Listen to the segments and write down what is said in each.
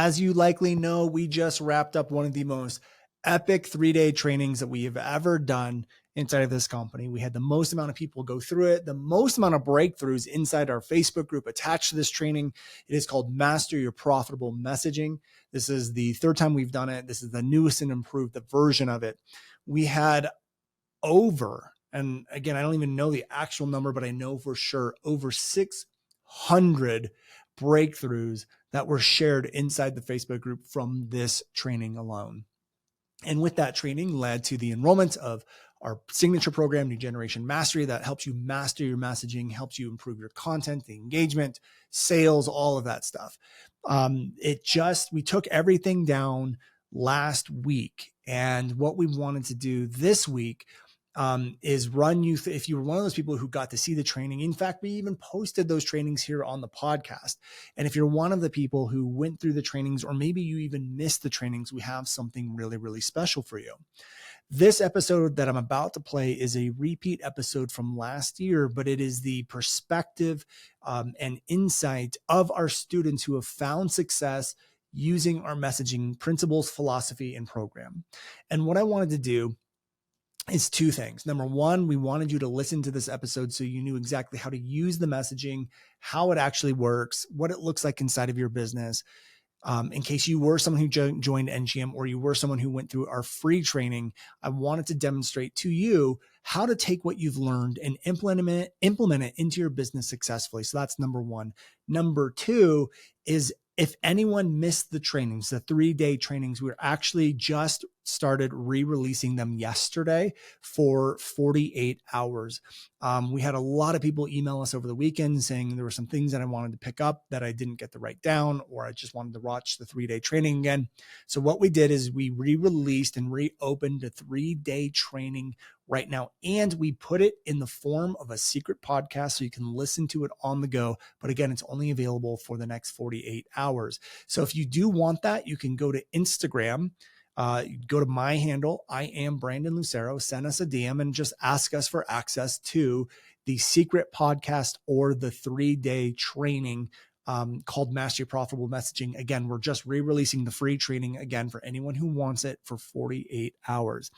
as you likely know, we just wrapped up one of the most epic 3-day trainings that we have ever done inside of this company. We had the most amount of people go through it, the most amount of breakthroughs inside our Facebook group attached to this training. It is called Master Your Profitable Messaging. This is the third time we've done it. This is the newest and improved version of it. We had over, and again, I don't even know the actual number, but I know for sure over 600 breakthroughs that were shared inside the Facebook group from this training alone. And with that training led to the enrollment of our signature program, New Generation Mastery, that helps you master your messaging, helps you improve your content, the engagement, sales, all of that stuff. We took everything down last week. And what we wanted to do this week is run you, if you were one of those people who got to see the training. In fact, we even posted those trainings here on the podcast. And if you're one of the people who went through the trainings, or maybe you even missed the trainings, we have something really, really special for you. This episode that I'm about to play is a repeat episode from last year, but it is the perspective and insight of our students who have found success using our messaging principles, philosophy, and program. And what I wanted to do is two things. Number one, we wanted you to listen to this episode so you knew exactly how to use the messaging, how it actually works, what it looks like inside of your business. In case you were someone who joined NGM, or you were someone who went through our free training, I wanted to demonstrate to you how to take what you've learned and implement it into your business successfully. So that's number one. Number two is, if anyone missed the trainings, the 3-day trainings, we're actually just started re-releasing them yesterday for 48 hours. We had a lot of people email us over the weekend saying there were some things that I wanted to pick up that I didn't get to write down, or I just wanted to watch the 3-day training again. So what we did is we re-released and reopened a 3-day training right now. And we put it in the form of a secret podcast so you can listen to it on the go. But again, it's only available for the next 48 hours. So if you do want that, you can go to Instagram, go to my handle, I am Brandon Lucero, send us a DM and just ask us for access to the secret podcast or the 3-day training called Master Your Profitable Messaging. Again, we're just re-releasing the free training again for anyone who wants it for 48 hours.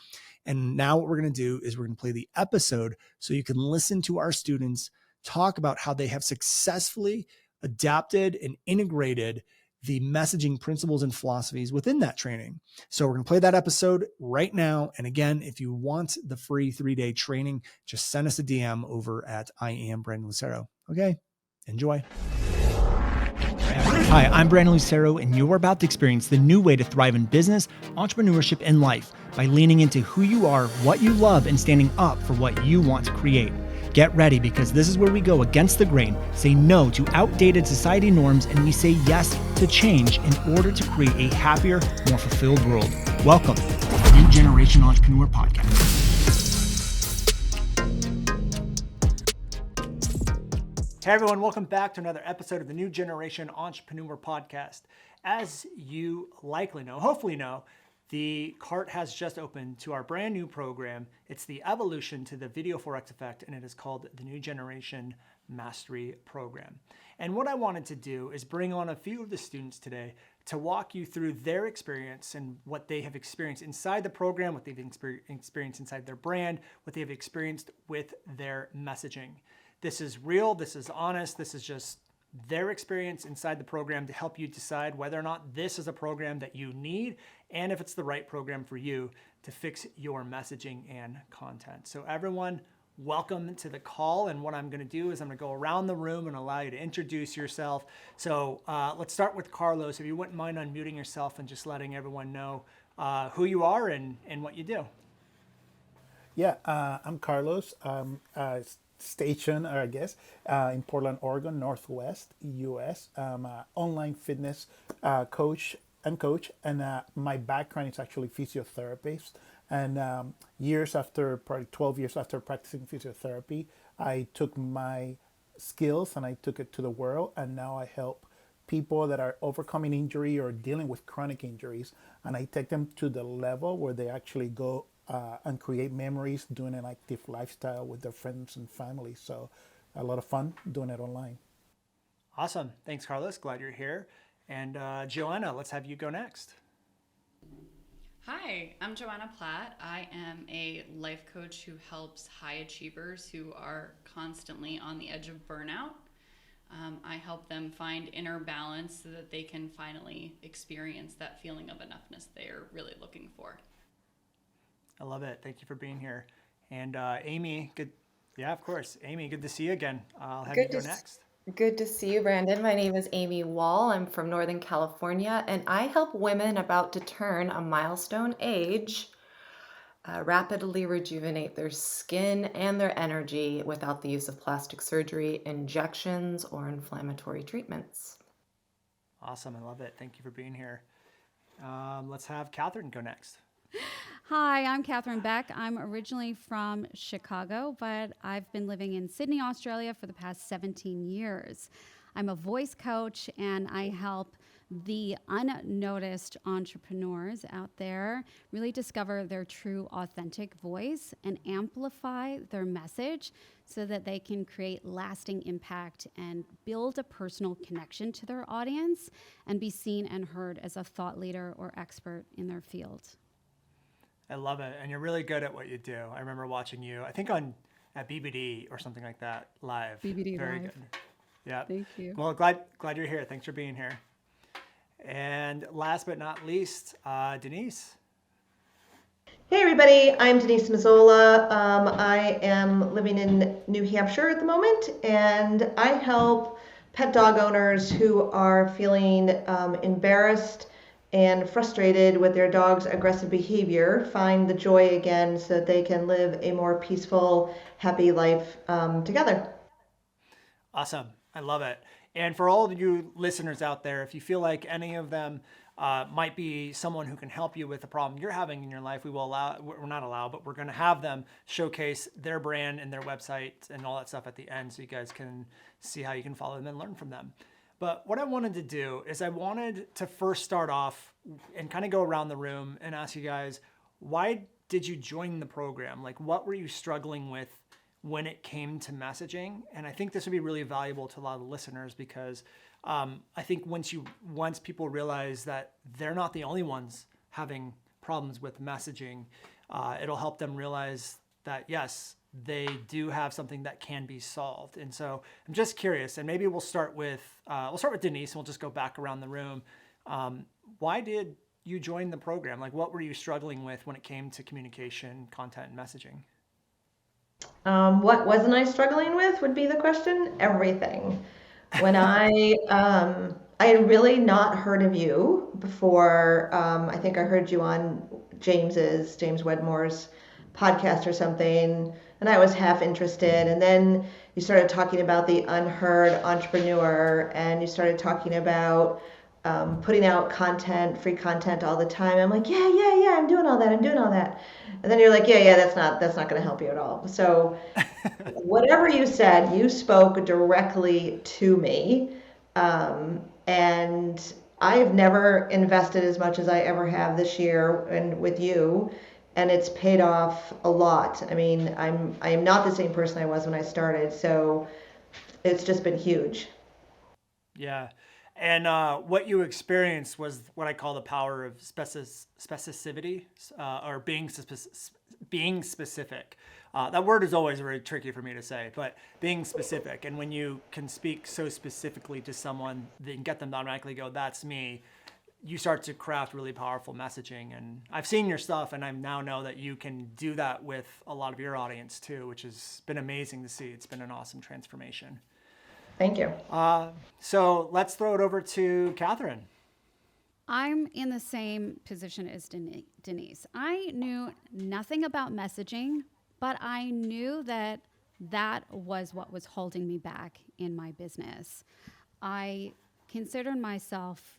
And now what we're going to do is we're going to play the episode so you can listen to our students talk about how they have successfully adapted and integrated the messaging principles and philosophies within that training. So we're going to play that episode right now. And again, if you want the free 3-day training, just send us a DM over at I am Brandon Lucero. Okay, enjoy. Hi, I'm Brandon Lucero, and you're about to experience the new way to thrive in business, entrepreneurship, and life by leaning into who you are, what you love, and standing up for what you want to create. Get ready, because this is where we go against the grain, say no to outdated society norms, and we say yes to change in order to create a happier, more fulfilled world. Welcome to the New Generation Entrepreneur Podcast. Hey everyone, welcome back to another episode of the New Generation Entrepreneur Podcast. As you likely know, hopefully know, the cart has just opened to our brand new program. It's the evolution to the Video Forex Effect, and it is called the New Generation Mastery Program. And what I wanted to do is bring on a few of the students today to walk you through their experience and what they have experienced inside the program, what they've experienced inside their brand, what they've experienced with their messaging. This is real, this is honest, this is just their experience inside the program to help you decide whether or not this is a program that you need and if it's the right program for you to fix your messaging and content. So everyone, welcome to the call. And what I'm going to do is I'm going to go around the room and allow you to introduce yourself. So let's start with Carlos. If you wouldn't mind unmuting yourself and just letting everyone know who you are and what you do. Yeah, I'm Carlos. Station, or I guess, in Portland, Oregon, Northwest, U.S. I'm an online fitness coach, and my background is actually physiotherapist. And probably 12 years after practicing physiotherapy, I took my skills and I took it to the world, and now I help people that are overcoming injury or dealing with chronic injuries, and I take them to the level where they actually go and create memories doing an active lifestyle with their friends and family. So a lot of fun doing it online. Awesome. Thanks, Carlos. Glad you're here. And Joanna, let's have you go next. Hi, I'm Joanna Platt. I am a life coach who helps high achievers who are constantly on the edge of burnout. I help them find inner balance so that they can finally experience that feeling of enoughness they're really looking for. I love it. Thank you for being here. And Amy, good. Yeah, of course. Amy, good to see you again. I'll have you Good to go s- next. Good to see you, Brandon. My name is Amy Wall. I'm from Northern California, and I help women about to turn a milestone age rapidly rejuvenate their skin and their energy without the use of plastic surgery, injections, or inflammatory treatments. Awesome. I love it. Thank you for being here. Let's have Catherine go next. Hi, I'm Catherine Beck. I'm originally from Chicago, but I've been living in Sydney, Australia for the past 17 years. I'm a voice coach and I help the unnoticed entrepreneurs out there really discover their true, authentic voice and amplify their message so that they can create lasting impact and build a personal connection to their audience and be seen and heard as a thought leader or expert in their field. I love it. And you're really good at what you do. I remember watching you, I think on at BBD or something like that live. BBD Very Live. good. Yeah. Thank you. Well, glad you're here. Thanks for being here. And last but not least, Denise. Hey everybody, I'm Denise Mazzola. I am living in New Hampshire at the moment, and I help pet dog owners who are feeling embarrassed and frustrated with their dog's aggressive behavior find the joy again so that they can live a more peaceful, happy life together. Awesome. I love it. And for all of you listeners out there, if you feel like any of them might be someone who can help you with the problem you're having in your life, we're not allow, but we're going to have them showcase their brand and their website and all that stuff at the end so you guys can see how you can follow them and learn from them. But what I wanted to do is I wanted to first start off and kind of go around the room and ask you guys, why did you join the program? Like, what were you struggling with when it came to messaging? And I think this would be really valuable to a lot of the listeners because I think once people realize that they're not the only ones having problems with messaging, it'll help them realize that yes, they do have something that can be solved. And so I'm just curious, and maybe we'll start with Denise, and we'll just go back around the room. Why did you join the program? Like, what were you struggling with when it came to communication, content, and messaging? What wasn't I struggling with would be the question. Everything. When I had really not heard of you before. I think I heard you on James Wedmore's podcast or something, and I was half interested. And then you started talking about the unheard entrepreneur, and you started talking about putting out content, free content all the time. I'm like, yeah, I'm doing all that. I'm doing all that. And then you're like, yeah, that's not going to help you at all. So whatever you said, you spoke directly to me. And I've never invested as much as I ever have this year and with you, and it's paid off a lot. I mean, I am not the same person I was when I started, so it's just been huge. Yeah. And what you experienced was what I call the power of specificity or being specific. That word is always very tricky for me to say, but being specific. And when you can speak so specifically to someone, then get them to automatically go, that's me. You start to craft really powerful messaging. And I've seen your stuff, and I now know that you can do that with a lot of your audience too, which has been amazing to see. It's been an awesome transformation. Thank you. So let's throw it over to Catherine. I'm in the same position as Denise. I knew nothing about messaging, but I knew that that was what was holding me back in my business. I considered myself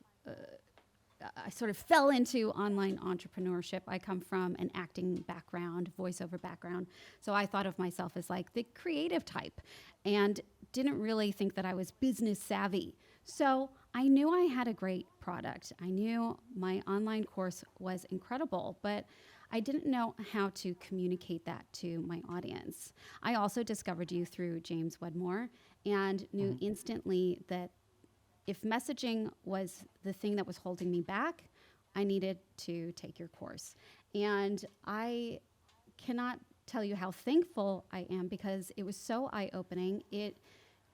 I sort of fell into online entrepreneurship. I come from an acting background, voiceover background. So I thought of myself as like the creative type and didn't really think that I was business savvy. So I knew I had a great product. I knew my online course was incredible, but I didn't know how to communicate that to my audience. I also discovered you through James Wedmore and knew instantly that if messaging was the thing that was holding me back, I needed to take your course. And I cannot tell you how thankful I am, because it was so eye-opening.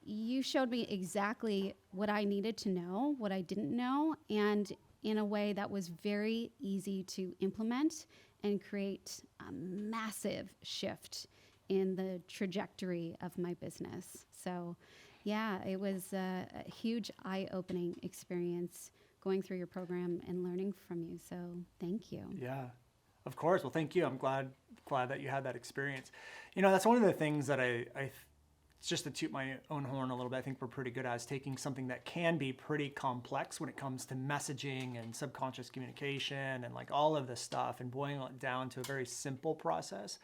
You showed me exactly what I needed to know, what I didn't know, and in a way that was very easy to implement and create a massive shift in the trajectory of my business. So, yeah, it was a huge eye-opening experience going through your program and learning from you. So, thank you. Yeah, of course. Well, thank you. I'm glad that you had that experience. You know, that's one of the things that I just to toot my own horn a little bit, I think we're pretty good at, is taking something that can be pretty complex when it comes to messaging and subconscious communication and like all of this stuff, and boiling it down to a very simple process.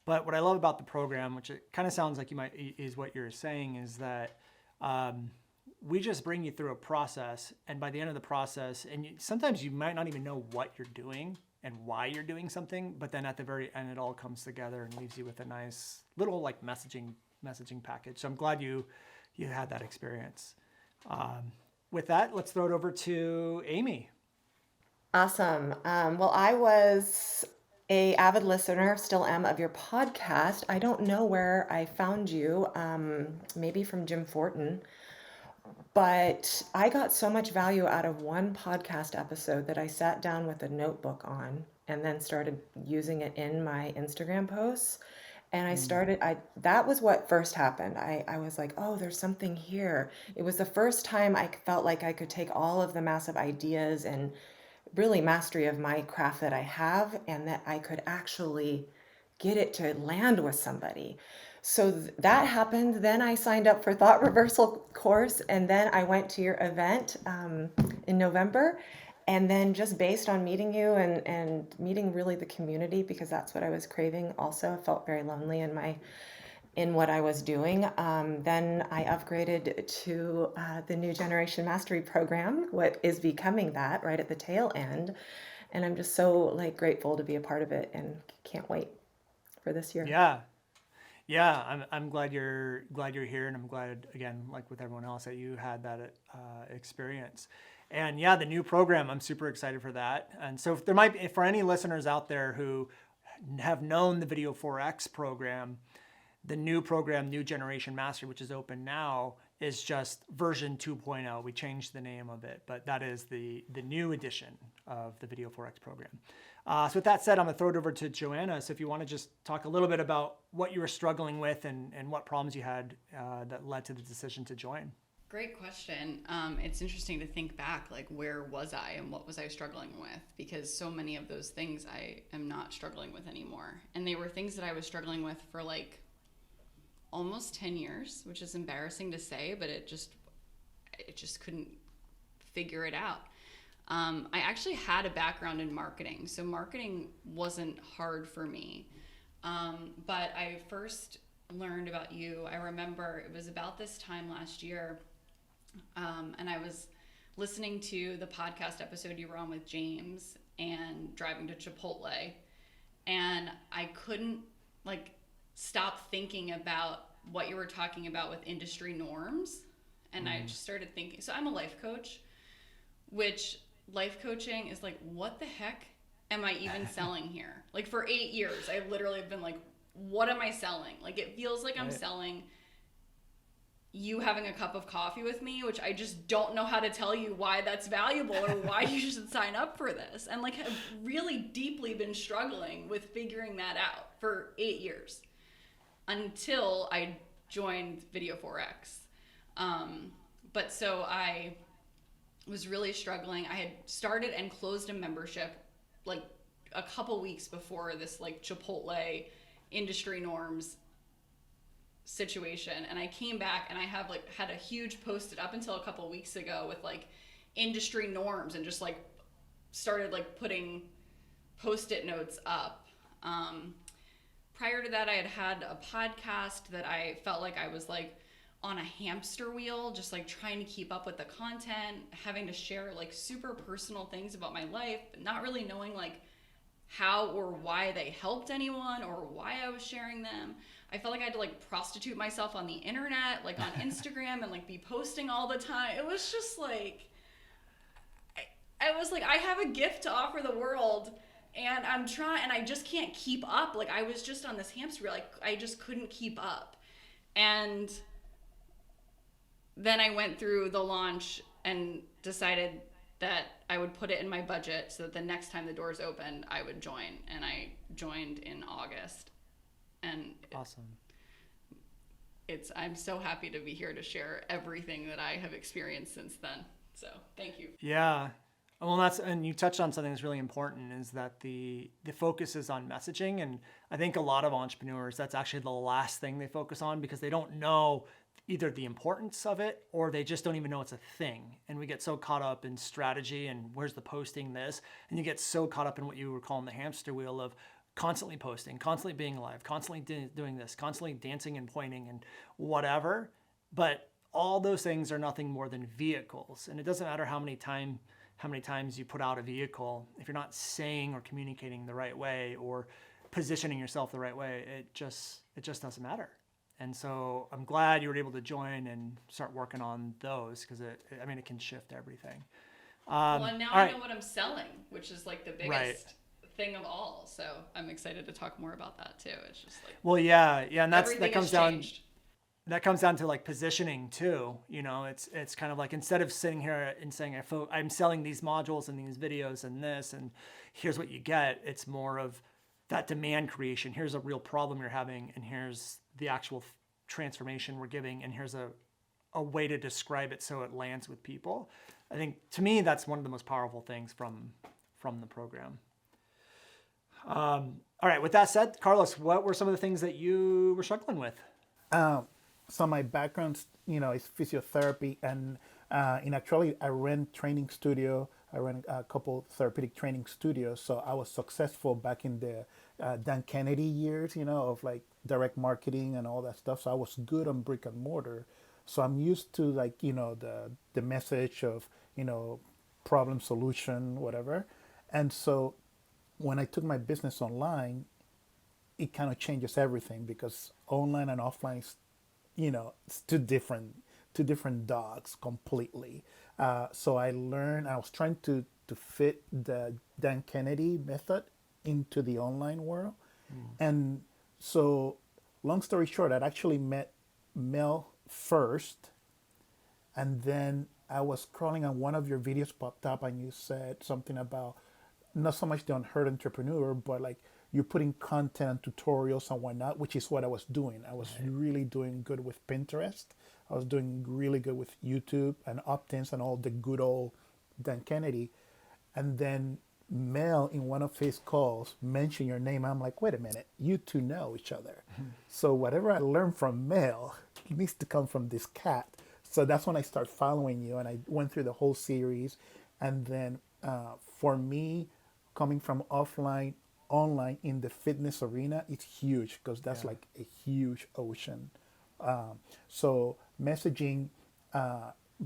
But what I love about the program, which it kind of sounds like is what you're saying, is that we just bring you through a process, and by the end of the process, and sometimes you might not even know what you're doing and why you're doing something, but then at the very end, it all comes together and leaves you with a nice little like messaging package. So I'm glad you had that experience. With that, let's throw it over to Amy. Awesome. Well, I was a avid listener, still am, of your podcast. I don't know where I found you, maybe from Jim Fortin, but I got so much value out of one podcast episode that I sat down with a notebook on and then started using it in my Instagram posts. And that was what first happened. I was like, oh, there's something here. It was the first time I felt like I could take all of the massive ideas and really mastery of my craft that I have, and that I could actually get it to land with somebody. So that happened. Then I signed up for Thought Reversal course, and then I went to your event in November. And then just based on meeting you and meeting really the community, because that's what I was craving also. I felt very lonely in what I was doing. Then I upgraded to the New Generation Mastery Program, what is becoming that right at the tail end. And I'm just so like grateful to be a part of it, and can't wait for this year. Yeah, I'm glad you're here, and I'm glad, again, like with everyone else, that you had that experience. And yeah, the new program, I'm super excited for that. And so if for any listeners out there who have known the Video 4X program, the new program, New Generation Mastery, which is open now, is just version 2.0. We changed the name of it, but that is the new edition of the Video 4X program. So with that said, I'm gonna throw it over to Joanna. So if you wanna just talk a little bit about what you were struggling with and what problems you had that led to the decision to join. Great question. It's interesting to think back, like, where was I and what was I struggling with? Because so many of those things I am not struggling with anymore. And they were things that I was struggling with for like almost 10 years, which is embarrassing to say, but it just couldn't figure it out. I actually had a background in marketing, so marketing wasn't hard for me. But I first learned about you, I remember it was about this time last year, and I was listening to the podcast episode you were on with James and driving to Chipotle, and I couldn't like stop thinking about what you were talking about with industry norms. And I just started thinking, so I'm a life coach, which life coaching is like, what the heck am I even selling here? Like for 8 years, I literally have been like, what am I selling? Like it feels like I'm selling you having a cup of coffee with me, which I just don't know how to tell you why that's valuable or why you should sign up for this. And like have really deeply been struggling with figuring that out for 8 years until I joined Video 4X. But so I was really struggling. I had started and closed a membership like a couple weeks before this like Chipotle industry norms situation, and I came back and I have like had a huge post-it up until a couple weeks ago with like industry norms, and just like started like putting post-it notes up. Prior to that, I had a podcast that I felt like I was like on a hamster wheel, just like trying to keep up with the content, having to share like super personal things about my life, but not really knowing like how or why they helped anyone or why I was sharing them. I felt like I had to like prostitute myself on the internet, like on Instagram, and like be posting all the time. It was just like, I was like, I have a gift to offer the world, and I'm trying, and I just can't keep up. Like, I was just on this hamster wheel, like I just couldn't keep up. And then I went through the launch and decided that I would put it in my budget so that the next time the doors opened, I would join. And I joined in August. And Awesome. I'm so happy to be here to share everything that I have experienced since then. So thank you. Yeah. Well, and you touched on something that's really important, is that the focus is on messaging. And I think a lot of entrepreneurs, that's actually the last thing they focus on, because they don't know either the importance of it, or they just don't even know it's a thing. And we get so caught up in strategy and where's the posting this, and you get so caught up in what you were calling the hamster wheel of constantly posting, constantly being live, constantly doing this, constantly dancing and pointing and whatever. But all those things are nothing more than vehicles. And it doesn't matter how many times you put out a vehicle, if you're not saying or communicating the right way or positioning yourself the right way, it just doesn't matter. And so I'm glad you were able to join and start working on those, because it can shift everything. Well, and now I know what I'm selling, which is like the biggest thing of all. So I'm excited to talk more about that too. It's just like, well, yeah, and that comes down. Changed. That comes down to like positioning too. You know, it's kind of like, instead of sitting here and saying I'm selling these modules and these videos and this, and here's what you get. It's more of that demand creation. Here's a real problem you're having, and here's the actual transformation we're giving, and here's a way to describe it so it lands with people. I think, to me, that's one of the most powerful things from the program. All right. With that said, Carlos, what were some of the things that you were struggling with? So my background, is physiotherapy, and actually I ran training studio. I ran a couple therapeutic training studios, so I was successful back in the Dan Kennedy years, of like direct marketing and all that stuff. So I was good on brick and mortar. So I'm used to like the message of problem solution, whatever. And so when I took my business online, it kind of changes everything, because online and offline is, it's two different dogs completely. So I was trying to fit the Dan Kennedy method into the online world. And so, long story short, I'd actually met Mel first, and then I was scrolling and one of your videos popped up, and you said something about not so much the unheard entrepreneur, but like you're putting content and tutorials and whatnot, which is what I was doing. I was really doing good with Pinterest. I was doing really good with YouTube and opt-ins and all the good old Dan Kennedy. And then Mel, in one of his calls, mentioned your name. I'm like, wait a minute, you two know each other. So whatever I learned from Mel needs to come from this cat. So that's when I started following you, and I went through the whole series. And then for me, coming from offline, online in the fitness arena, it's huge, because that's like a huge ocean. So messaging,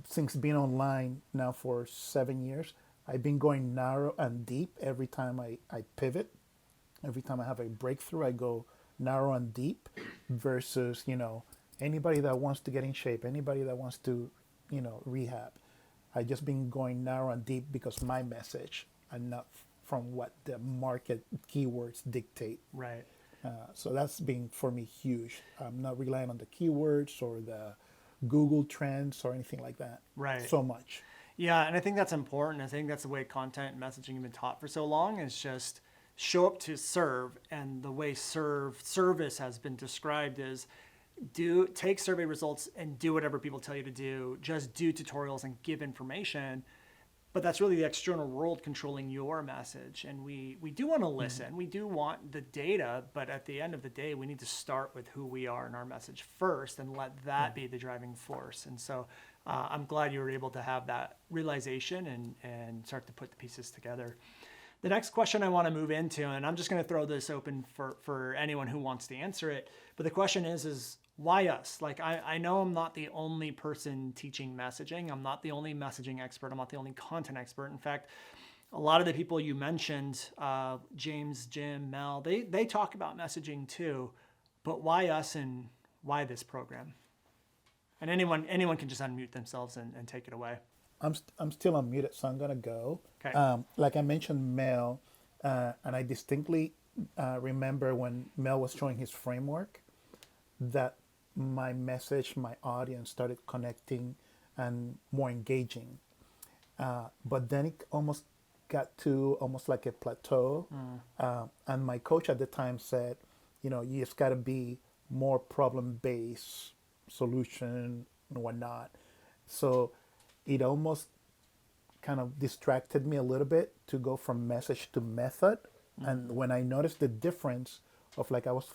since being online now for 7 years, I've been going narrow and deep every time I pivot. Every time I have a breakthrough, I go narrow and deep versus, anybody that wants to get in shape, anybody that wants to, rehab. I just been going narrow and deep because my message, and not from what the market keywords dictate. Right. So that's been, for me, huge. I'm not relying on the keywords or the Google trends or anything like that. Right. So much. Yeah, and I think that's important. I think that's the way content and messaging have been taught for so long, is just show up to serve. And the way service has been described is take survey results and do whatever people tell you to do. Just do tutorials and give information. But that's really the external world controlling your message. And we do want to listen. We do want the data, but at the end of the day, we need to start with who we are and our message first, and let that be the driving force. And so I'm glad you were able to have that realization and start to put the pieces together. The next question I want to move into, and I'm just going to throw this open for anyone who wants to answer it, but the question is why us? Like, I know I'm not the only person teaching messaging. I'm not the only messaging expert. I'm not the only content expert. In fact, a lot of the people you mentioned, James, Jim, Mel, they talk about messaging too, but why us and why this program? And anyone can just unmute themselves and take it away. I'm still unmuted, so I'm gonna go. Okay. Like I mentioned, Mel, and I distinctly remember when Mel was showing his framework that my message, my audience started connecting and more engaging. But then it almost got to almost like a plateau. And my coach at the time said, you just got to be more problem based, solution and whatnot. So it almost kind of distracted me a little bit to go from message to method. And when I noticed the difference of like I was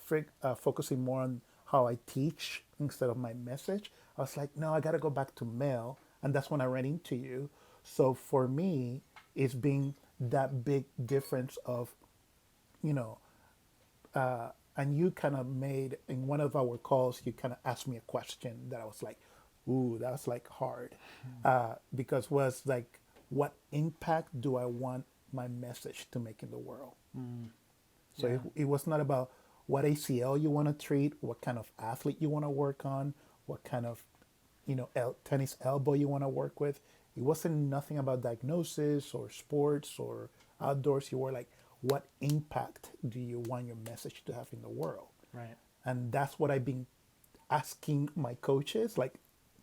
focusing more on how I teach instead of my message, I was like, no, I got to go back to mail. And that's when I ran into you. So for me, it's been that big difference of, you know, and you kind of made in one of our calls, you kind of asked me a question that I was like, ooh, that was like hard. Because was like, what impact do I want my message to make in the world? So it was not about what ACL you want to treat, what kind of athlete you want to work on, what kind of, tennis elbow you want to work with. It wasn't nothing about diagnosis or sports or outdoors. You were like, what impact do you want your message to have in the world? Right. And that's what I've been asking my coaches, like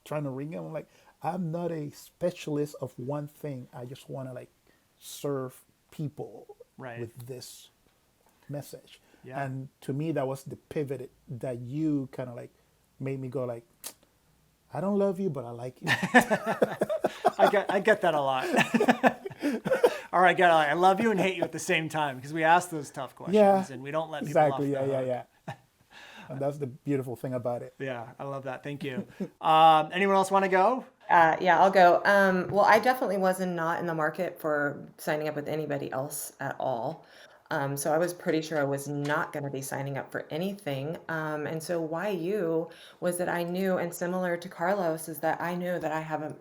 trying to ring them. I'm like, I'm not a specialist of one thing. I just want to like serve people Right. with this message. Yeah. And to me, that was the pivot that you kind of like made me go like, I don't love you, but I like you. I get that a lot. Or I love you and hate you at the same time because we ask those tough questions and we don't let people exactly. off the hook. Yeah. And that's the beautiful thing about it. Yeah, I love that. Thank you. Anyone else want to go? Yeah, I'll go. Well, I definitely wasn't not in the market for signing up with anybody else at all. So I was pretty sure I was not going to be signing up for anything. And so why you was that I knew, and similar to Carlos, is that I knew that I have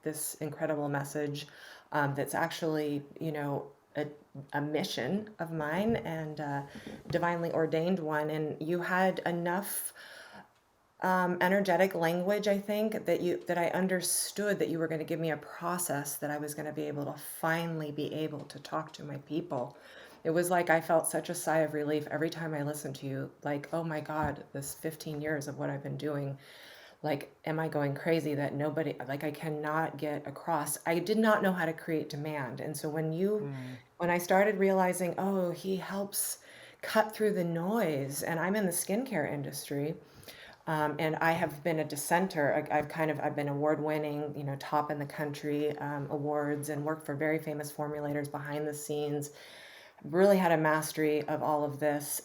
this incredible message that's actually, a mission of mine and divinely ordained one. And you had enough energetic language, I think, that I understood that you were going to give me a process that I was going to be able to finally be able to talk to my people. It was like I felt such a sigh of relief every time I listened to you, like, oh my God, this 15 years of what I've been doing, like, am I going crazy that nobody, like, I cannot get across. I did not know how to create demand. And so when I started realizing, oh, he helps cut through the noise, and I'm in the skincare industry. And I have been a dissenter. I've been award-winning, top in the country awards, and worked for very famous formulators behind the scenes. Really had a mastery of all of this.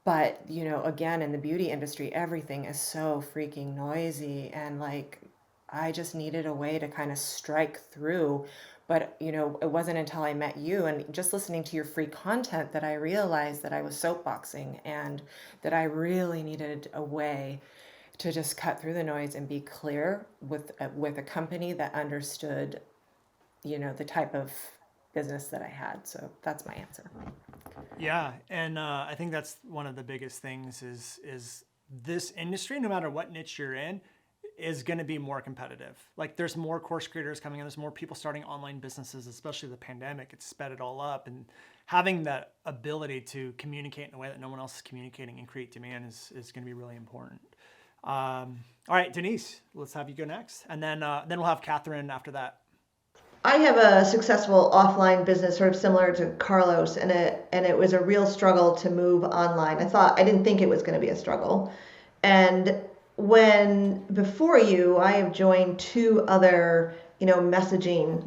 But, again, in the beauty industry, everything is so freaking noisy. And like, I just needed a way to kind of strike through. But, it wasn't until I met you and just listening to your free content that I realized that I was soapboxing and that I really needed a way to just cut through the noise and be clear with a company that understood, the type of business that I had. So that's my answer. Yeah, and I think that's one of the biggest things is this industry, no matter what niche you're in, is going to be more competitive. Like there's more course creators coming in, there's more people starting online businesses, especially the pandemic. It's sped it all up, and having that ability to communicate in a way that no one else is communicating and create demand is going to be really important. All right, Denise, let's have you go next, and then we'll have Catherine after that. I have a successful offline business, sort of similar to Carlos, and it was a real struggle to move online. I didn't think it was going to be a struggle, and when before you, I have joined 2 other, messaging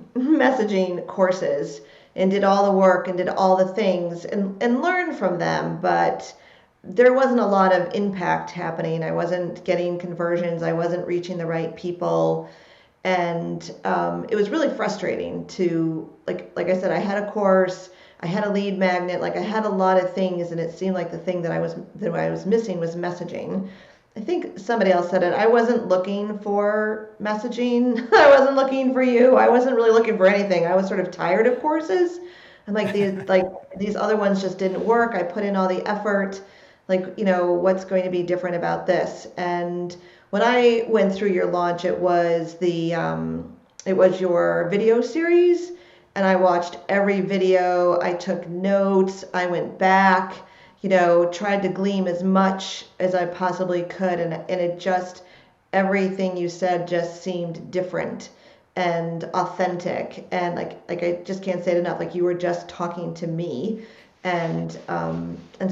courses and did all the work and did all the things and learned from them, but there wasn't a lot of impact happening. I wasn't getting conversions. I wasn't reaching the right people. And it was really frustrating to, like I said, I had a course, I had a lead magnet, like I had a lot of things, and it seemed like the thing that I was missing was messaging. I think somebody else said it. I wasn't looking for messaging. I wasn't looking for you. I wasn't really looking for anything. I was sort of tired of courses. And these other ones just didn't work. I put in all the effort. What's going to be different about this? And when I went through your launch, it was your video series, and I watched every video. I took notes. I went back, tried to glean as much as I possibly could, and it just, everything you said just seemed different and authentic, and like I just can't say it enough. Like, you were just talking to me, and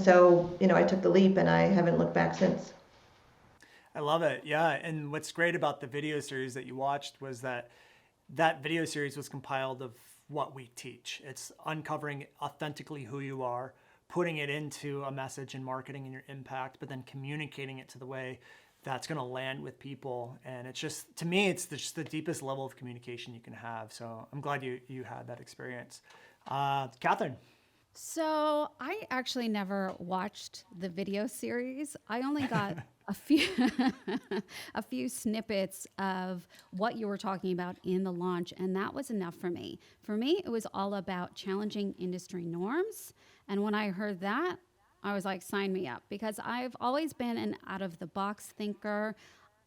so I took the leap, and I haven't looked back since. I love it. Yeah. And what's great about the video series that you watched was that video series was compiled of what we teach. It's uncovering authentically who you are, putting it into a message and marketing and your impact, but then communicating it to the way that's going to land with people. And it's just, to me, it's just the deepest level of communication you can have. So I'm glad you had that experience. Catherine. So I actually never watched the video series. I only got a few a few snippets of what you were talking about in the launch, and that was enough for me. For me, it was all about challenging industry norms. And when I heard that, I was like, sign me up, because I've always been an out of the box thinker.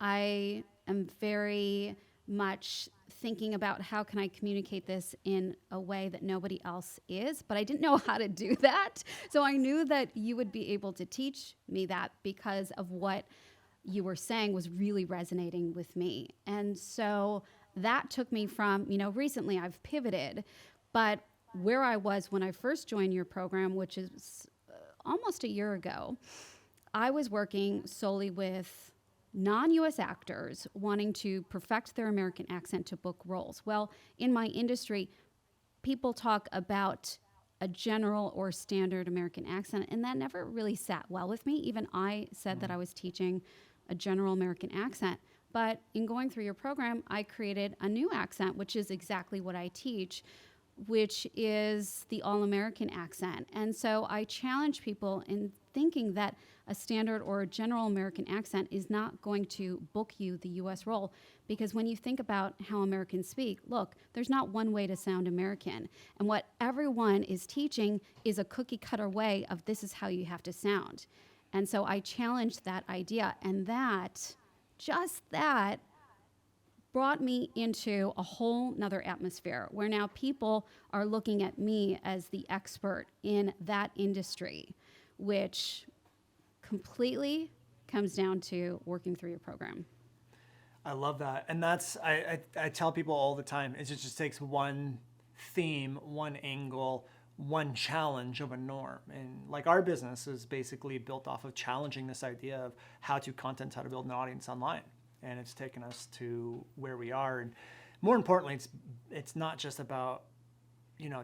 I am very much thinking about how can I communicate this in a way that nobody else is, but I didn't know how to do that. So I knew that you would be able to teach me that, because of what you were saying was really resonating with me. And so that took me from, recently I've pivoted, but where I was when I first joined your program, which is almost a year ago, I was working solely with non-US actors wanting to perfect their American accent to book roles. Well, in my industry, people talk about a general or standard American accent, and that never really sat well with me. Even I said that I was teaching a general American accent. But in going through your program, I created a new accent, which is exactly what I teach, which is the all-American accent. And so I challenge people in thinking that a standard or a general American accent is not going to book you the US role, because when you think about how Americans speak, look, there's not one way to sound American. And what everyone is teaching is a cookie cutter way of this is how you have to sound. And so I challenged that idea, and just that brought me into a whole nother atmosphere where now people are looking at me as the expert in that industry, which completely comes down to working through your program. I love that. And I tell people all the time, it just takes one theme, one angle, one challenge of a norm. And like, our business is basically built off of challenging this idea of how to build an audience online. And it's taken us to where we are. And more importantly, it's not just about,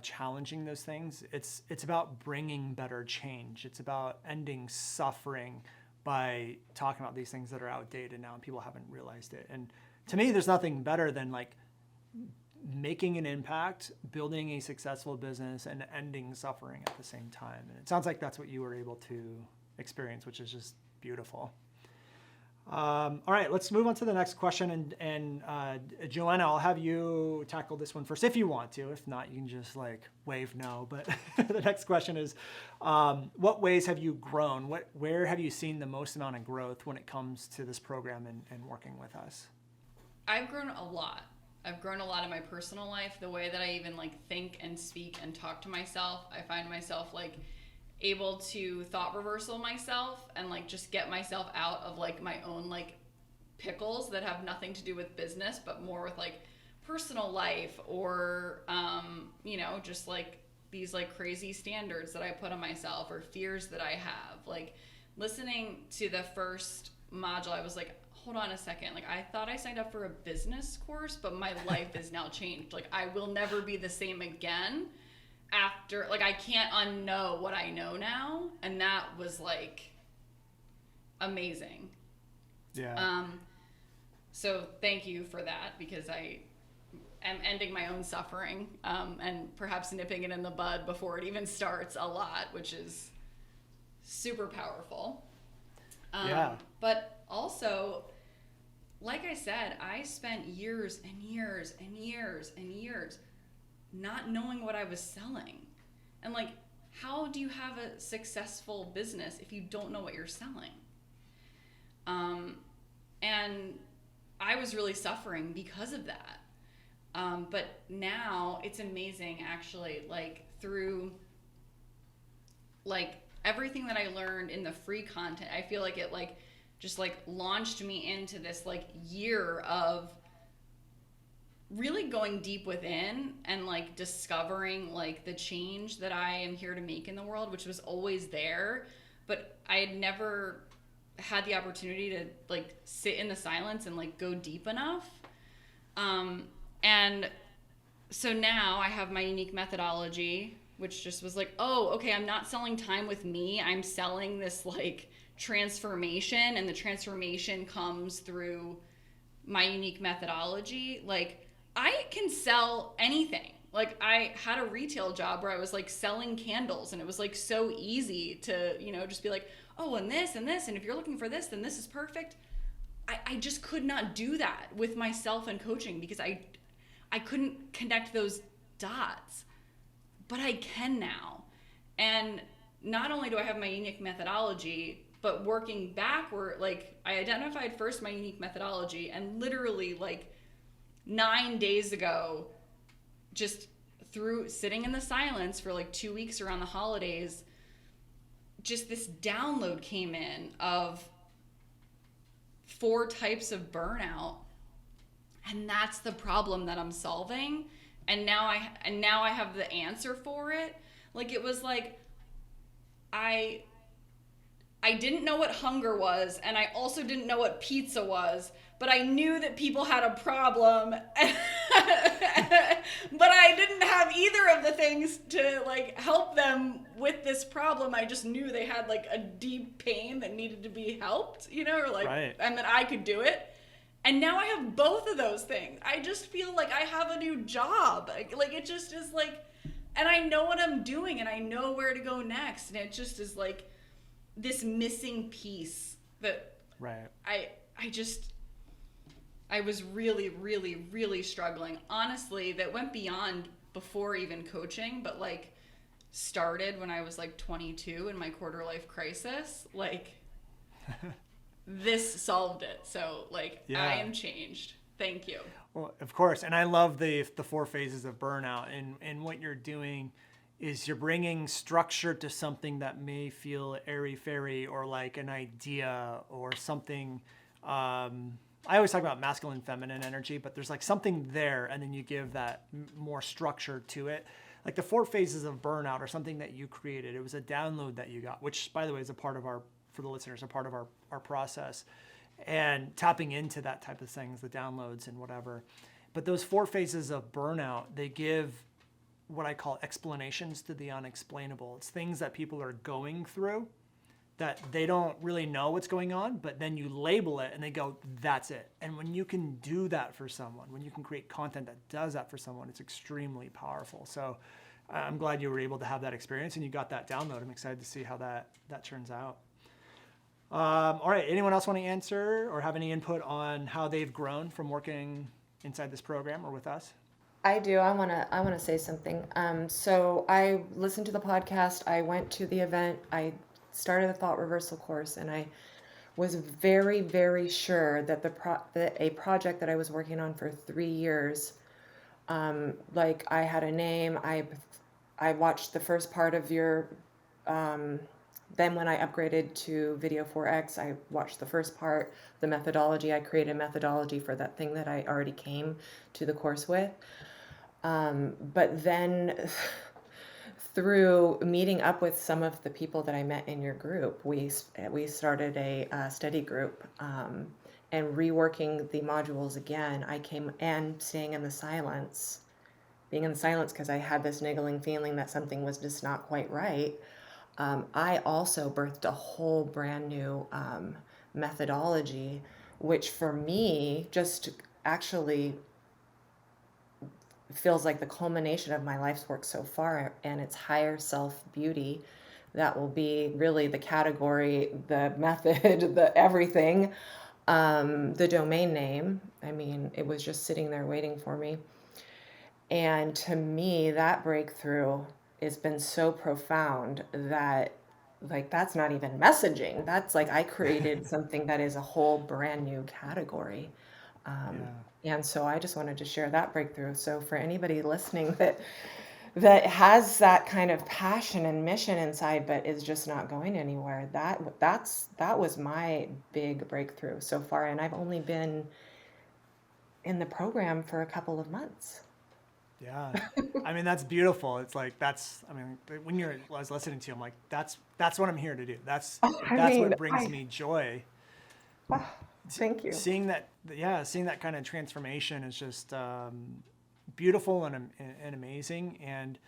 challenging those things. It's about bringing better change. It's about ending suffering by talking about these things that are outdated now and people haven't realized it. And to me, there's nothing better than like making an impact, building a successful business, and ending suffering at the same time. And it sounds like that's what you were able to experience, which is just beautiful. All right, let's move on to the next question. And Joanna, I'll have you tackle this one first if you want to. If not, you can just wave no. But the next question is, what ways have you grown? Where have you seen the most amount of growth when it comes to this program and working with us? I've grown a lot. I've grown a lot in my personal life. The way that I even think and speak and talk to myself, I find myself able to thought reversal myself and just get myself out of my own pickles that have nothing to do with business, but more with personal life or just these crazy standards that I put on myself or fears that I have. Listening to the first module, I was hold on a second. I thought I signed up for a business course, but my life is now changed. I will never be the same again after, I can't unknow what I know now. And that was amazing. Yeah. So thank you for that, because I am ending my own suffering, and perhaps nipping it in the bud before it even starts a lot, which is super powerful. Yeah. But also, like I said, I spent years and years and years and years not knowing what I was selling. And like, how do you have a successful business if you don't know what you're selling? And I was really suffering because of that. But now it's amazing, actually, like through like everything that I learned in the free content, I feel like it like just like launched me into this like year of really going deep within and like discovering like the change that I am here to make in the world, which was always there, but I had never had the opportunity to like sit in the silence and like go deep enough. And so now I have my unique methodology, which just was like, oh, okay, I'm not selling time with me. I'm selling this like transformation, and the transformation comes through my unique methodology. Like, I can sell anything. Like, I had a retail job where I was like selling candles, and it was like so easy to, just be like, oh, and this and this. And if you're looking for this, then this is perfect. I just could not do that with myself and coaching because I couldn't connect those dots, but I can now. And not only do I have my unique methodology, but working backward, like I identified first my unique methodology, and literally like 9 days ago, just through sitting in the silence for like 2 weeks around the holidays, just this download came in of 4 types of burnout, and that's the problem that I'm solving. And now I have the answer for it. Like, it was like I didn't know what hunger was, and I also didn't know what pizza was, but I knew that people had a problem. But I didn't have either of the things to like help them with this problem. I just knew they had like a deep pain that needed to be helped, or like, Right. and that I could do it. And now I have both of those things. I just feel like I have a new job. Like it just is like, and I know what I'm doing, and I know where to go next. And it just is like this missing piece that Right. I was really, really, really struggling. Honestly, that went beyond before even coaching, but like started when I was like 22 in my quarter life crisis. Like, this solved it. So like, Yeah. I am changed. Thank you. Well, of course, and I love the 4 phases of burnout, and what you're doing is you're bringing structure to something that may feel airy-fairy or like an idea or something. I always talk about masculine, feminine energy, but there's like something there, and then you give that more structure to it. Like the 4 phases of burnout are something that you created. It was a download that you got, which, by the way, is a part of for the listeners, a part of our process. And tapping into that type of things, the downloads and whatever. But those 4 phases of burnout, they give what I call explanations to the unexplainable. It's things that people are going through that they don't really know what's going on, but then you label it and they go, that's it. And when you can do that for someone, when you can create content that does that for someone, it's extremely powerful. So I'm glad you were able to have that experience and you got that download. I'm excited to see how that turns out. All right, anyone else want to answer or have any input on how they've grown from working inside this program or with us? I do. I wanna say something. So I listened to the podcast. I went to the event. I started the thought reversal course, and I was very, very sure that that a project that I was working on for 3 years, like I had a name. I watched the first part of your. Then when I upgraded to Video 4X, I watched the first part, the methodology. I created a methodology for that thing that I already came to the course with. But then through meeting up with some of the people that I met in your group, we started a study group, and reworking the modules again. I came and staying in the silence, being in the silence because I had this niggling feeling that something was just not quite right. I also birthed a whole brand new methodology, which for me just actually feels like the culmination of my life's work so far, and it's higher self beauty, That will be really the category, the method, the everything. The domain name, I mean, it was just sitting there waiting for me. And to me, that breakthrough has been so profound that, like, that's not even messaging. That's like I created something that is a whole brand new category. Um, Yeah. and so I just wanted to share that breakthrough. So for anybody listening that has that kind of passion and mission inside, but is just not going anywhere, that was my big breakthrough so far. And I've only been in the program for a couple of months. Yeah. I mean, that's beautiful. It's like, I mean, when I was listening to you, I'm like, that's what I'm here to do. I That's mean, what brings me joy. thank you. Seeing that, yeah, seeing that kind of transformation is just beautiful and amazing. And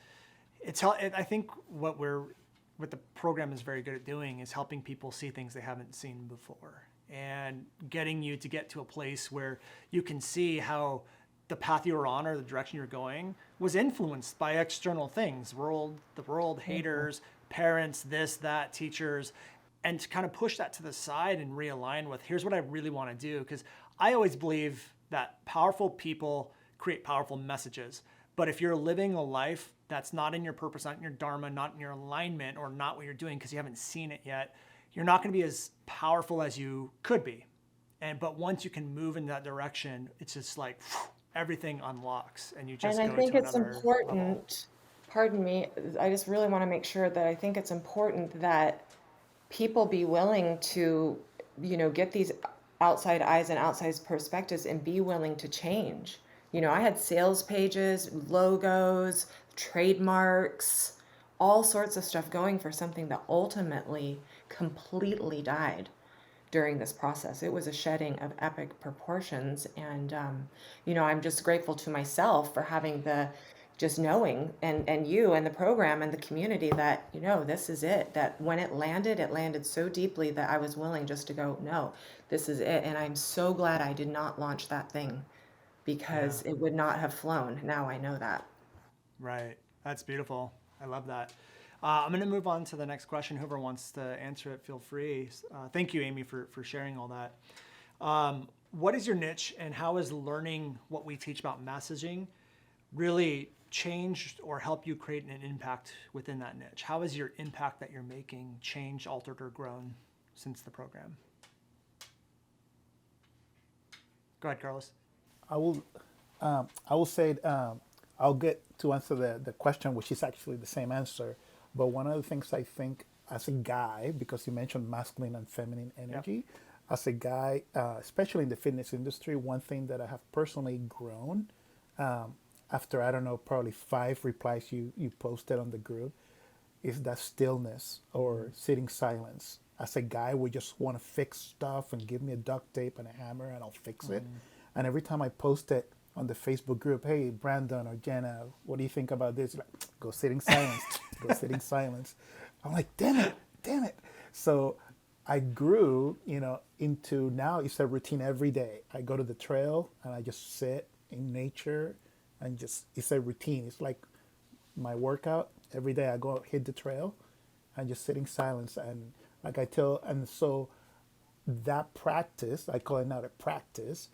I think what the program is very good at doing is helping people see things they haven't seen before, and getting you to get to a place where you can see how the path you were on or the direction you're going was influenced by external things, the world, haters, parents, this, that, teachers, and to kind of push that to the side and realign with, here's what I really want to do. Because I always believe that powerful people create powerful messages. But if you're living a life that's not in your purpose, not in your dharma, not in your alignment, or not what you're doing because you haven't seen it yet, you're not going to be as powerful as you could be. But once you can move in that direction, it's just like everything unlocks and you And just I go think to it's another level. important, pardon me, I just really want to make sure that I think it's important that people be willing to, get these outside eyes and outside perspectives and be willing to change. I had sales pages, logos, trademarks, all sorts of stuff going for something that ultimately completely died during this process. It was a shedding of epic proportions. And, I'm just grateful to myself for having the just knowing and you and the program and the community that, this is it. That when it landed so deeply that I was willing just to go, no, this is it. And I'm so glad I did not launch that thing Yeah. because it would not have flown. Now I know that. Right. That's beautiful. I love that. I'm going to move on to the next question. Whoever wants to answer it, feel free. Thank you, Amy, for sharing all that. What is your niche, and how is learning what we teach about messaging really changed or helped you create an impact within that niche? How has your impact that you're making changed, altered, or grown since the program? Go ahead, Carlos. I will, I will say, I'll get to answer the question, which is actually the same answer. But one of the things I think as a guy, because you mentioned masculine and feminine Yep. energy, as a guy, especially in the fitness industry, one thing that I have personally grown after, I don't know, probably 5 replies you posted on the group is that stillness or sitting silence. As a guy, we just want to fix stuff and give me a duct tape and a hammer and I'll fix it. And every time I post it on the Facebook group, hey, Brandon or Jenna, what do you think about this? Like, go sit in silence, go sit in silence. I'm like, damn it. So I grew, into now it's a routine every day. I go to the trail and I just sit in nature and it's a routine. It's like my workout. Every day I go hit the trail and just sit in silence. And like and so that practice, I call it now a practice,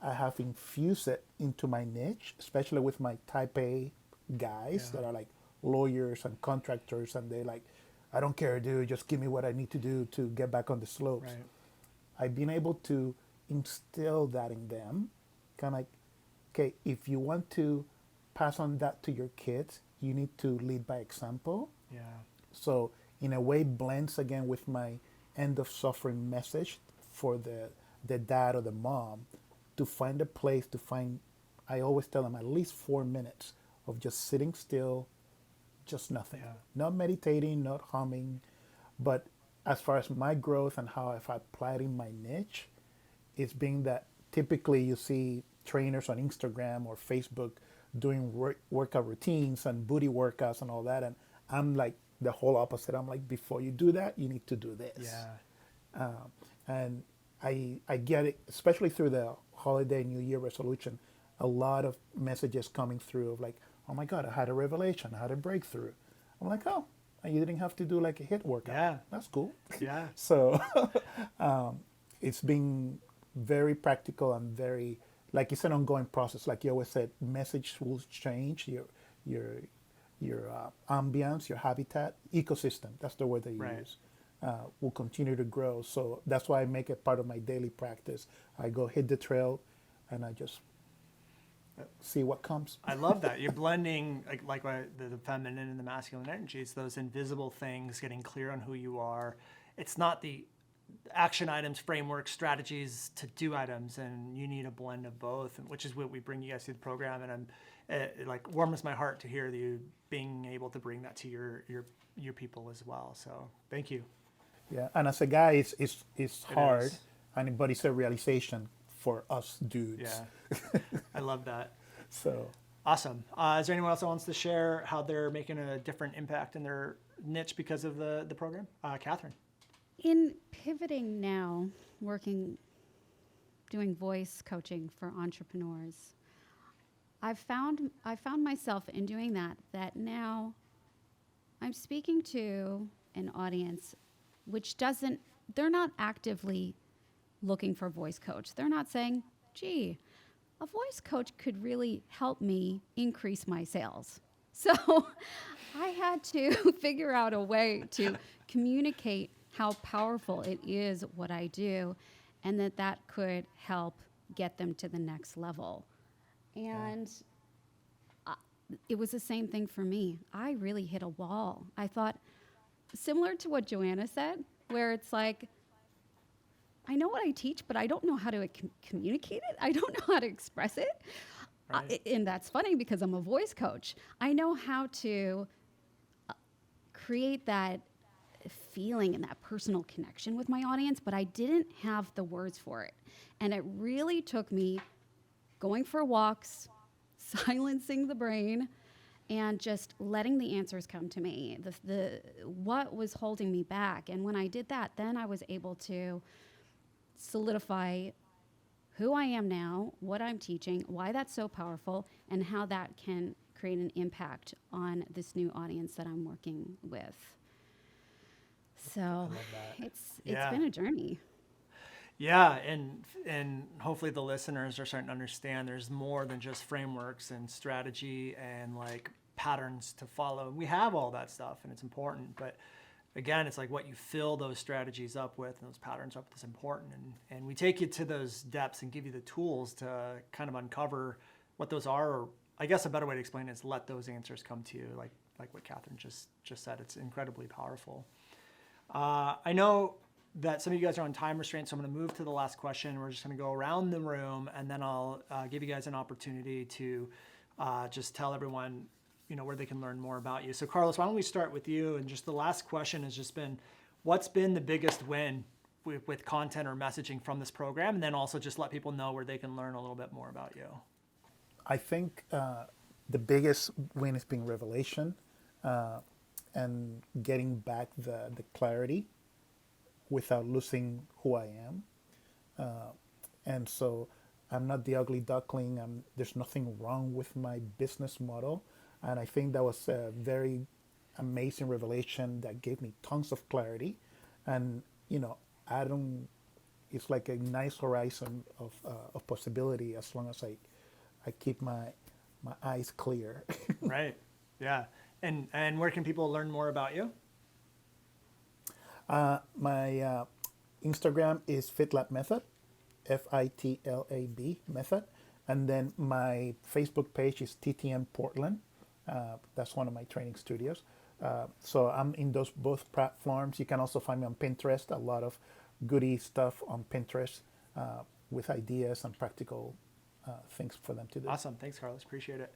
I have infused it into my niche, especially with my type A guys Yeah. that are like lawyers and contractors, and they like, I don't care, dude, just give me what I need to do to get back on the slopes. Right. I've been able to instill that in them, kind of like, okay, if you want to pass on that to your kids, you need to lead by example. Yeah. So in a way blends again with my end of suffering message for the dad or the mom to find a place to find, I always tell them at least 4 minutes of just sitting still, just nothing. Yeah. Not meditating, not humming. But as far as my growth and how I've applied in my niche, it's being that typically you see trainers on Instagram or Facebook doing workout routines and booty workouts and all that. And I'm like the whole opposite. I'm like, before you do that, you need to do this. Yeah. And I get it, especially through the holiday New Year resolution, a lot of messages coming through of like, oh my God, I had a revelation, I had a breakthrough. I'm like, oh, and you didn't have to do like a hit workout. Yeah. That's cool. Yeah. So it's been very practical and very, like it's an ongoing process. Like you always said, message will change, your ambience, your habitat, ecosystem. That's the word they Right. use. Will continue to grow. So that's why I make it part of my daily practice. I go hit the trail, and I just see what comes. I love that. You're blending like the feminine and the masculine energies, those invisible things, getting clear on who you are. It's not the action items, frameworks, strategies to do items, and you need a blend of both, which is what we bring you guys through the program. And it like warms my heart to hear you being able to bring that to your people as well. So thank you. Yeah, and as a guy, it's hard, is. but it's a realization for us dudes. Yeah, I love that. So Awesome. Is there anyone else that wants to share how they're making a different impact in their niche because of the program? Catherine. In pivoting now, doing voice coaching for entrepreneurs, I found myself in doing that now I'm speaking to an audience they're not actively looking for a voice coach. They're not saying, gee, a voice coach could really help me increase my sales. So I had to figure out a way to communicate how powerful it is what I do, and that could help get them to the next level. And it was the same thing for me. I really hit a wall. I thought, similar to what Joanna said, where it's like, I know what I teach, but I don't know how to communicate it. I don't know how to express it. Right. And that's funny because I'm a voice coach. I know how to create that feeling and that personal connection with my audience, but I didn't have the words for it. And it really took me going for walks, silencing the brain, and just letting the answers come to me, what was holding me back. And when I did that, then I was able to solidify who I am now, what I'm teaching, why that's so powerful, and how that can create an impact on this new audience that I'm working with. So it's been a journey. Yeah, and hopefully the listeners are starting to understand there's more than just frameworks and strategy and like patterns to follow. We have all that stuff and it's important, but again, it's like what you fill those strategies up with and those patterns up with is important. And we take you to those depths and give you the tools to kind of uncover what those are, or I guess a better way to explain it is let those answers come to you, like what Catherine just said. It's incredibly powerful. I know that some of you guys are on time restraints, so I'm going to move to the last question. We're just going to go around the room, and then I'll give you guys an opportunity to just tell everyone, where they can learn more about you. So, Carlos, why don't we start with you? And just the last question has just been, what's been the biggest win with content or messaging from this program? And then also just let people know where they can learn a little bit more about you. I think the biggest win has been revelation and getting back the clarity without losing who I am. And so I'm not the ugly duckling. There's nothing wrong with my business model. And I think that was a very amazing revelation that gave me tons of clarity. And, it's like a nice horizon of possibility as long as I keep my eyes clear. Right. Yeah. And where can people learn more about you? My Instagram is FitLab Method, FITLAB Method. And then my Facebook page is TTM Portland. That's one of my training studios. So I'm in those both platforms. You can also find me on Pinterest, a lot of goody stuff on Pinterest with ideas and practical things for them to do. Awesome. Thanks, Carlos. Appreciate it.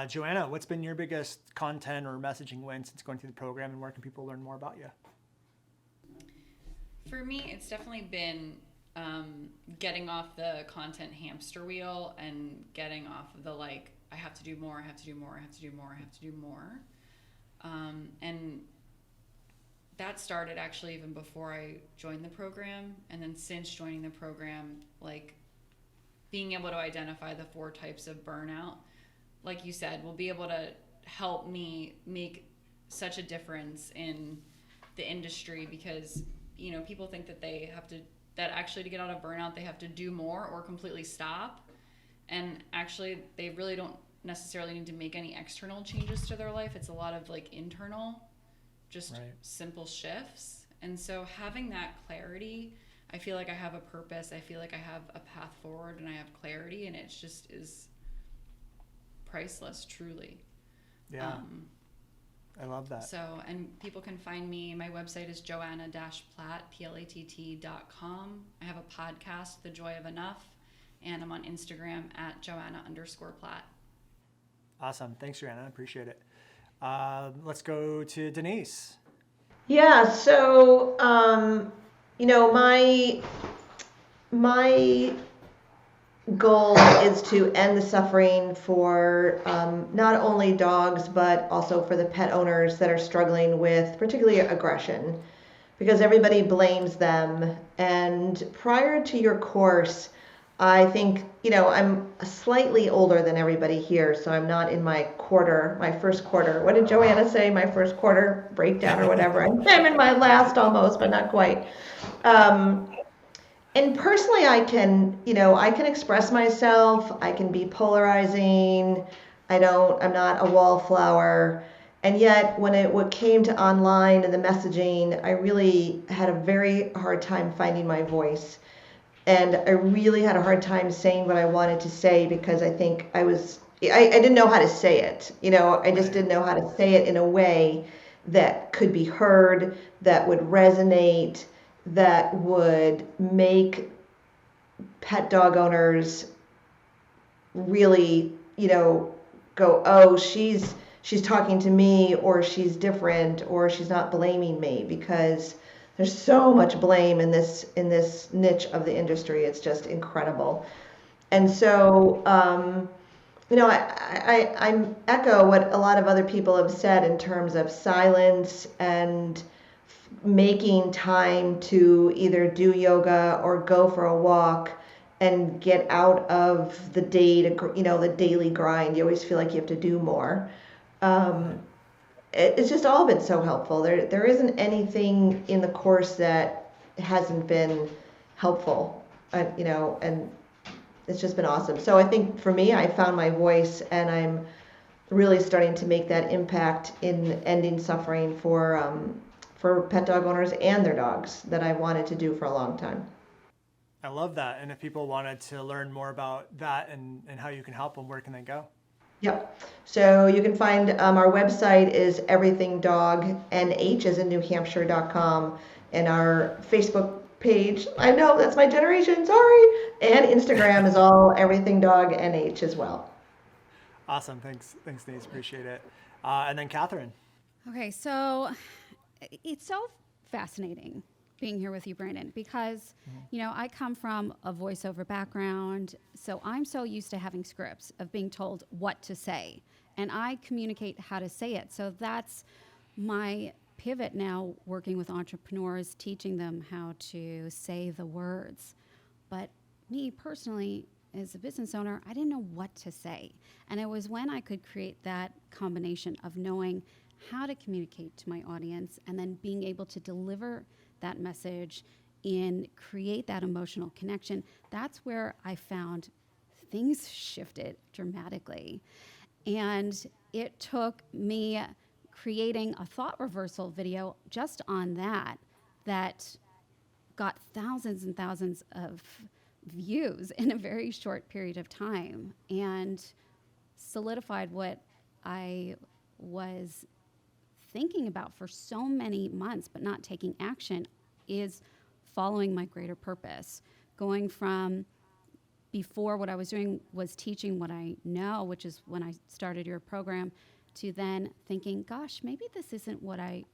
Joanna, what's been your biggest content or messaging win since going through the program, and where can people learn more about you? For me, it's definitely been getting off the content hamster wheel and getting off of the I have to do more, I have to do more, I have to do more, I have to do more. And that started actually even before I joined the program. And then since joining the program, being able to identify the 4 types of burnout, like you said, will be able to help me make such a difference in the industry because, you know, people think that they have to, that actually to get out of burnout, they have to do more or completely stop. And actually, they really don't necessarily need to make any external changes to their life. It's a lot of like internal, just Right. simple shifts. And so having that clarity, I feel like I have a purpose. I feel like I have a path forward and I have clarity, and it just is priceless, truly. Yeah. I love that. So, and people can find me. My website is joanna-platt, platt.com. I have a podcast, The Joy of Enough, and I'm on Instagram at Joanna_Platt. Awesome. Thanks, Joanna. I appreciate it. Let's go to Denise. Yeah, so you know, my goal is to end the suffering for not only dogs but also for the pet owners that are struggling with particularly aggression, because everybody blames them. And prior to your course, I think, you know, I'm slightly older than everybody here, so I'm not in my first quarter. What did Joanna say? My first quarter breakdown or whatever. I'm in my last almost, but not quite. And personally, I can express myself. I can be polarizing. I'm not a wallflower. And yet, when what came to online and the messaging, I really had a very hard time finding my voice. And I really had a hard time saying what I wanted to say because I think I didn't know how to say it. You know, I just didn't know how to say it in a way that could be heard, that would resonate, that would make pet dog owners really, you know, go, oh, she's talking to me, or she's different, or she's not blaming me, because there's so much blame in this niche of the industry. It's just incredible. And so, you know, I echo what a lot of other people have said in terms of silence and making time to either do yoga or go for a walk and get out of the the daily grind. You always feel like you have to do more. It's just all been so helpful. There isn't anything in the course that hasn't been helpful, you know, and it's just been awesome. So I think for me, I found my voice, and I'm really starting to make that impact in ending suffering for pet dog owners and their dogs that I wanted to do for a long time. I love that. And if people wanted to learn more about that and how you can help them, where can they go? Yep. So you can find our website is everythingdognh as in New Hampshire.com, and our Facebook page, I know that's my generation, sorry, and Instagram is all everythingdognh as well. Awesome. Thanks, Denise. Appreciate it. And then Catherine. Okay, so it's so fascinating being here with you, Brandon, because, you know, I come from a voiceover background, so I'm so used to having scripts of being told what to say, and I communicate how to say it. So that's my pivot now, working with entrepreneurs, teaching them how to say the words. But me personally, as a business owner, I didn't know what to say. And it was when I could create that combination of knowing how to communicate to my audience and then being able to deliver that message and create that emotional connection. That's where I found things shifted dramatically. And it took me creating a thought reversal video just on that got thousands and thousands of views in a very short period of time and solidified what I was thinking about for so many months but not taking action, is following my greater purpose. Going from before, what I was doing was teaching what I know, which is when I started your program, to then thinking, gosh, maybe this isn't what I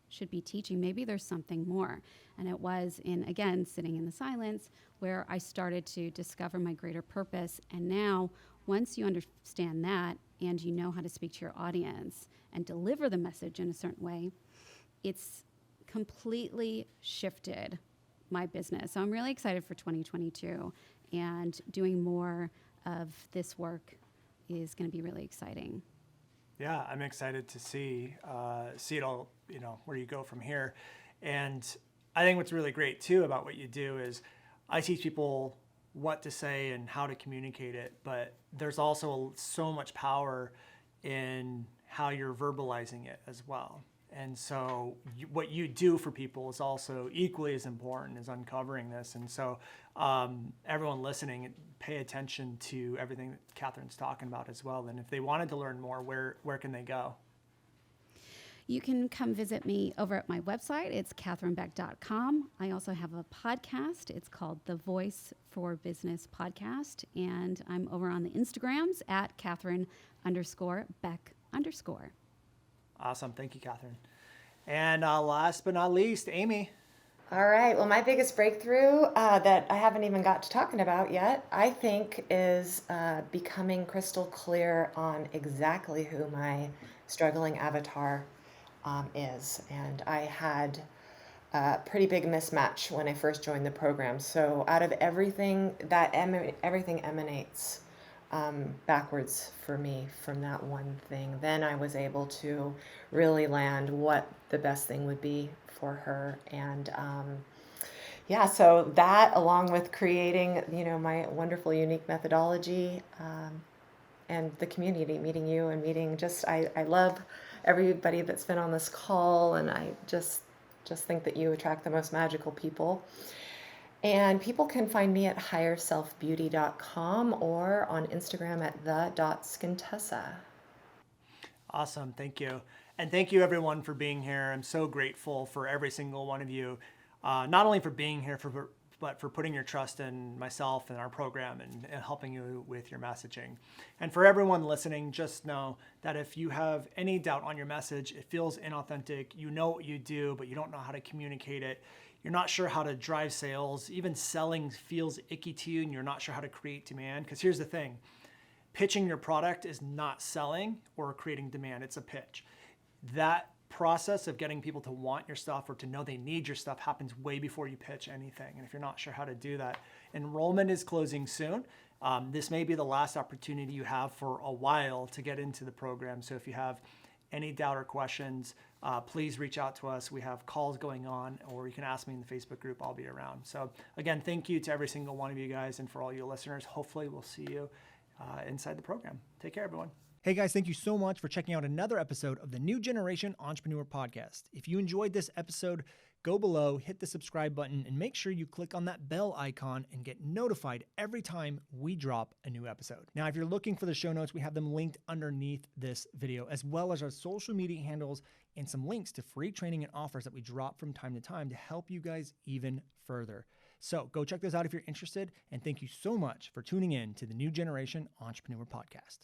should be teaching. Maybe there's something more. And it was again, sitting in the silence, where I started to discover my greater purpose. And now, once you understand that and you know how to speak to your audience and deliver the message in a certain way, it's completely shifted my business. So I'm really excited for 2022, and doing more of this work is going to be really exciting. Yeah, I'm excited to see it all, where you go from here. And I think what's really great too about what you do is I teach people what to say and how to communicate it, but there's also so much power in how you're verbalizing it as well. And so what you do for people is also equally as important as uncovering this. And so everyone listening, pay attention to everything that Catherine's talking about as well. And if they wanted to learn more, where can they go? You can come visit me over at my website. It's catherinebeck.com. I also have a podcast. It's called The Voice for Business Podcast. And I'm over on the Instagrams at Catherine_Beck_. Awesome. Thank you, Catherine. And last but not least, Amy. All right. Well, my biggest breakthrough that I haven't even got to talking about yet, I think, is becoming crystal clear on exactly who my struggling avatar is. And I had a pretty big mismatch when I first joined the program. So out of everything, everything emanates backwards for me from that one thing. Then I was able to really land what the best thing would be for her. And so that, along with creating, my wonderful, unique methodology, and the community, meeting you and meeting I love everybody that's been on this call, and I just think that you attract the most magical people. And people can find me at higherselfbeauty.com or on Instagram at the.skintessa. Awesome. Thank you. And thank you everyone for being here. I'm so grateful for every single one of you, not only for being here, but for putting your trust in myself and our program and helping you with your messaging. And for everyone listening, just know that if you have any doubt on your message, it feels inauthentic, you know what you do, but you don't know how to communicate it, you're not sure how to drive sales, even selling feels icky to you and you're not sure how to create demand. Because here's the thing, pitching your product is not selling or creating demand, it's a pitch. That process of getting people to want your stuff or to know they need your stuff happens way before you pitch anything. And if you're not sure how to do that, enrollment is closing soon. This may be the last opportunity you have for a while to get into the program. So if you have any doubt or questions, please reach out to us. We have calls going on, or you can ask me in the Facebook group. I'll be around. So again, thank you to every single one of you guys, and for all you listeners. Hopefully we'll see you inside the program. Take care, everyone. Hey guys, thank you so much for checking out another episode of the New Generation Entrepreneur Podcast. If you enjoyed this episode, go below, hit the subscribe button, and make sure you click on that bell icon and get notified every time we drop a new episode. Now, if you're looking for the show notes, we have them linked underneath this video, as well as our social media handles and some links to free training and offers that we drop from time to time to help you guys even further. So go check those out if you're interested, and thank you so much for tuning in to the New Generation Entrepreneur Podcast.